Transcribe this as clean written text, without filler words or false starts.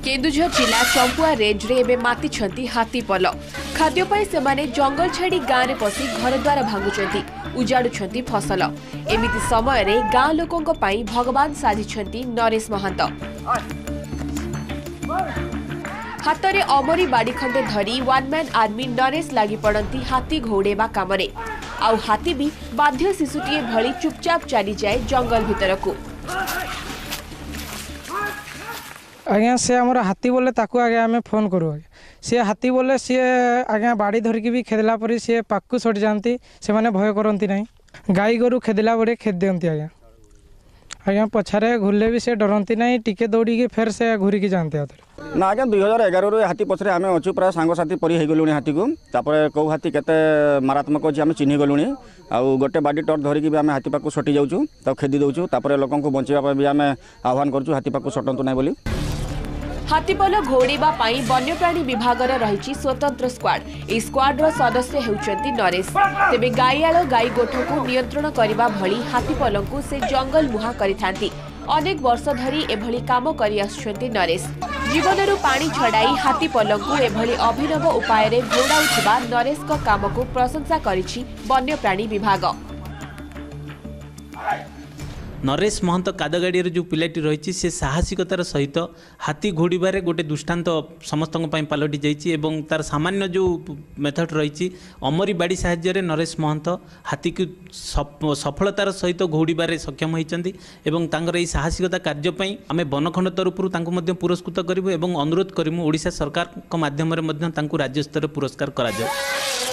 केन्दुझर जिला चंपुआ रेंज रे एबे मातिछंती हाथीपल खाद्यपाई सेमाने जंगल छाड़ी गाँव में पशि घरद्वार भांगुचंती उजाड़ुछंती फसल एमिति समय रे गाँ लोकों पाई भगवान साजिछंती नरेश महंत हातरे अमरी बाड़ी खंडे धरी वन मैन आर्मी नरेश लागी पड़ती हाथी घौड़ेबा कामरे आउ हाथी भी बाध्य शिशुटीए भली चुपचाप चली जाए जंगल भितरकू। आज्ञा से आमर हाथी बोले ताकू आगे आम फोन करूँ सी हाथी बोले सी आज्ञा बाड़ी धरिकी भी खेदला पर सी पाकू सटी जाती से मैंने भय करती ना गाई गोरु खेदला बड़े खेद दिखती आज्ञा आज्ञा पछारे घुरले भी से डरती ना टिके दौड़ी फेर से घूरिकी जाते ना आज्ञा 2011 हाथी पछरे आम अच्छु प्राय सांगसाथी परी हो गलुणी हाथी को तापर कौ हाथी केते मारात्मक अच्छे आम चिन्ह गलुणी आउ गोटे बाडी टर्च धरिकी भी आम हाथी पाक सटी जाऊँ तो खेदी दौचु तापर लोक बचाई भी आम आह्वान करूँ हाथी पाक सटंतु ना बोली। हाथीपल घौड़ेबा पाई वन्यप्राणी विभाग रही स्वतंत्र स्क्वाड ए स्क्वाड्र सदस्य होउचंती नरेश तेबे गाईआल गाई गोठको नियंत्रण करने भली हाथीपल को से जंगल मुहा करिथांती अनेक वर्ष धरी एभली काम करि आछुचंती नरेश जीवनरू पानी छड़ाई हाथीपल को एभली अभिनव उपाय रे घोड़ाउथिबा नरेश को काम को प्रशंसा करिछि वन्यप्राणी विभाग। नरेश महंत कादगाड़ी जो पिलाटी रही से साहसिकतार सहित हाथी घोड़बार गोटे दृष्टांत समस्त पलटि जाइए और तार सामान्य जो मेथड रही अमरी बाड़ी साहाय्य नरेश महंत हाथी को सफलतार सहित घोड़बार सक्षम होती और साहसिकता कार्यपाई आम बनखंड तरफ पुरस्कृत करूँ और अनुरोध करूँ ओडिशा सरकार माध्यम राज्यस्तर पुरस्कार करा जाए।